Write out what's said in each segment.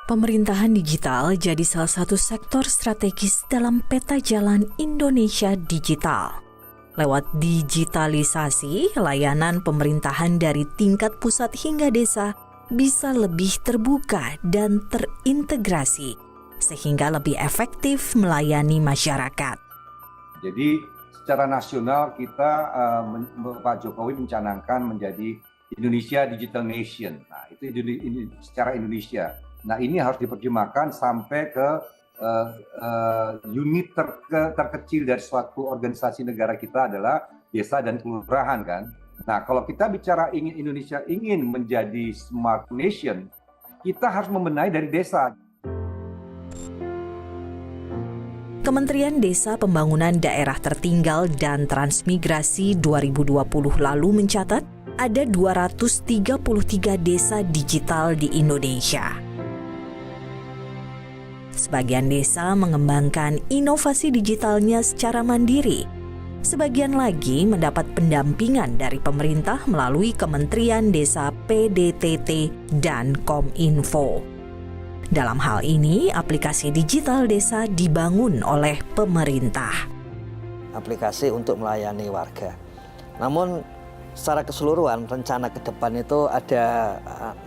Pemerintahan digital jadi salah satu sektor strategis dalam peta jalan Indonesia digital. Lewat digitalisasi, layanan pemerintahan dari tingkat pusat hingga desa bisa lebih terbuka dan terintegrasi, sehingga lebih efektif melayani masyarakat. Jadi secara nasional kita, Pak Jokowi mencanangkan menjadi Indonesia Digital Nation. Nah, itu secara Indonesia. Nah, ini harus diterjemahkan sampai ke unit terkecil dari suatu organisasi negara kita adalah desa dan kelurahan kan. Nah, kalau kita bicara Indonesia ingin menjadi smart nation, kita harus membenahi dari desa. Kementerian Desa Pembangunan Daerah Tertinggal dan Transmigrasi 2020 lalu mencatat ada 233 desa digital di Indonesia. Sebagian desa mengembangkan inovasi digitalnya secara mandiri. Sebagian lagi mendapat pendampingan dari pemerintah melalui Kementerian Desa PDTT dan Kominfo. Dalam hal ini, aplikasi digital desa dibangun oleh pemerintah. Aplikasi untuk melayani warga. Namun secara keseluruhan rencana ke depan itu ada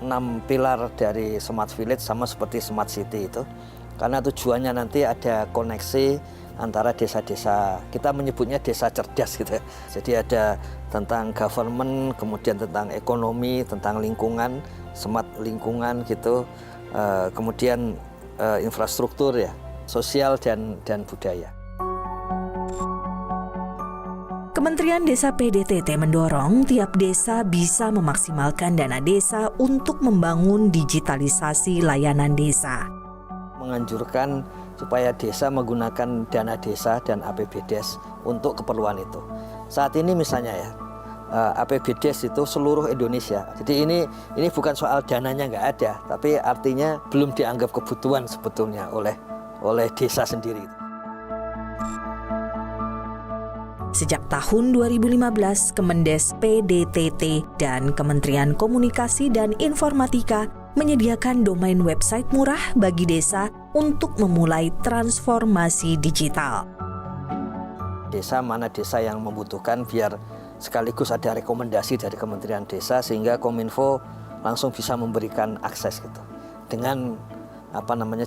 6 pilar dari Smart Village sama seperti Smart City itu. Karena tujuannya nanti ada koneksi antara desa-desa, kita menyebutnya desa cerdas gitu. Jadi ada tentang government, kemudian tentang ekonomi, tentang lingkungan, smart lingkungan gitu, kemudian infrastruktur ya, sosial dan budaya. Kementerian Desa PDTT mendorong tiap desa bisa memaksimalkan dana desa untuk membangun digitalisasi layanan desa. Menganjurkan supaya desa menggunakan dana desa dan APBDes untuk keperluan itu. Saat ini misalnya ya, APBDes itu seluruh Indonesia. Jadi ini bukan soal dananya nggak ada, tapi artinya belum dianggap kebutuhan sebetulnya oleh desa sendiri. Sejak tahun 2015, Kemendes PDTT dan Kementerian Komunikasi dan Informatika menyediakan domain website murah bagi desa untuk memulai transformasi digital. Desa mana desa yang membutuhkan biar sekaligus ada rekomendasi dari Kementerian Desa sehingga Kominfo langsung bisa memberikan akses gitu dengan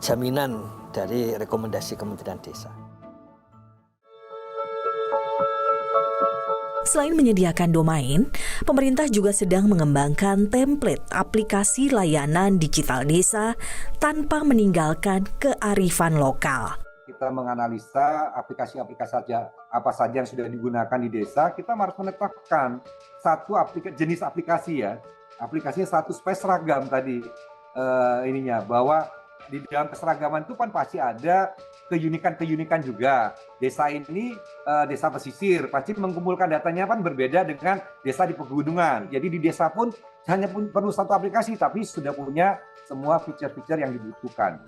jaminan dari rekomendasi Kementerian Desa. Selain menyediakan domain, pemerintah juga sedang mengembangkan template aplikasi layanan digital desa tanpa meninggalkan kearifan lokal. Kita menganalisa aplikasi-aplikasi apa saja yang sudah digunakan di desa, kita harus menetapkan satu jenis aplikasi ya. Aplikasinya satu supaya seragam tadi bahwa di dalam keseragaman itu kan pasti ada keunikan juga. Desa ini desa pesisir pasti mengumpulkan datanya kan berbeda dengan desa di pegunungan. Jadi di desa pun hanya perlu satu aplikasi tapi sudah punya semua fitur-fitur yang dibutuhkan.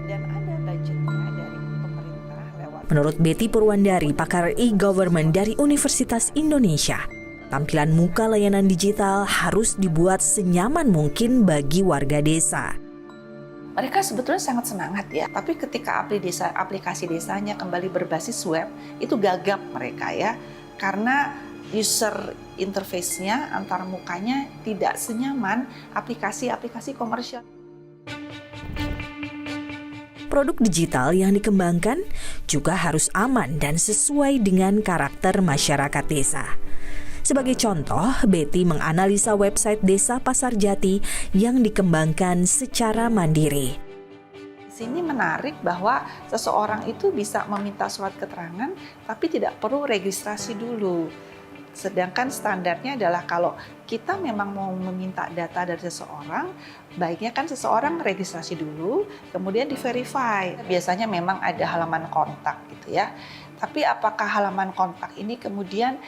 Dan ada budgetnya dari pemerintah lewat. Menurut Betty Purwandari, pakar e-government dari Universitas Indonesia, tampilan muka layanan digital harus dibuat senyaman mungkin bagi warga desa. Mereka sebetulnya sangat semangat ya, tapi ketika aplikasi desanya kembali berbasis web, itu gagap mereka ya, karena user interface-nya antar mukanya tidak senyaman aplikasi-aplikasi komersial. Produk digital yang dikembangkan juga harus aman dan sesuai dengan karakter masyarakat desa. Sebagai contoh, Betty menganalisa website Desa Pasar Jati yang dikembangkan secara mandiri. Di sini menarik bahwa seseorang itu bisa meminta surat keterangan tapi tidak perlu registrasi dulu. Sedangkan standarnya adalah kalau kita memang mau meminta data dari seseorang, baiknya kan seseorang registrasi dulu, kemudian di-verify. Biasanya memang ada halaman kontak gitu ya. Tapi apakah halaman kontak ini kemudian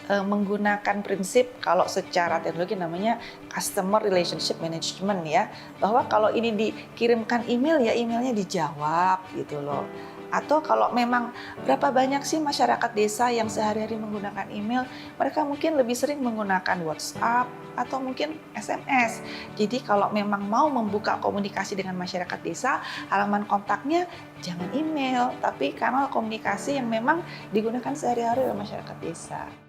menggunakan prinsip kalau secara teknologi namanya customer relationship management ya, bahwa kalau ini dikirimkan email ya emailnya dijawab gitu loh. Atau kalau memang berapa banyak sih masyarakat desa yang sehari-hari menggunakan email, mereka mungkin lebih sering menggunakan WhatsApp atau mungkin SMS. Jadi kalau memang mau membuka komunikasi dengan masyarakat desa, halaman kontaknya jangan email, tapi kanal komunikasi yang memang digunakan sehari-hari oleh masyarakat desa.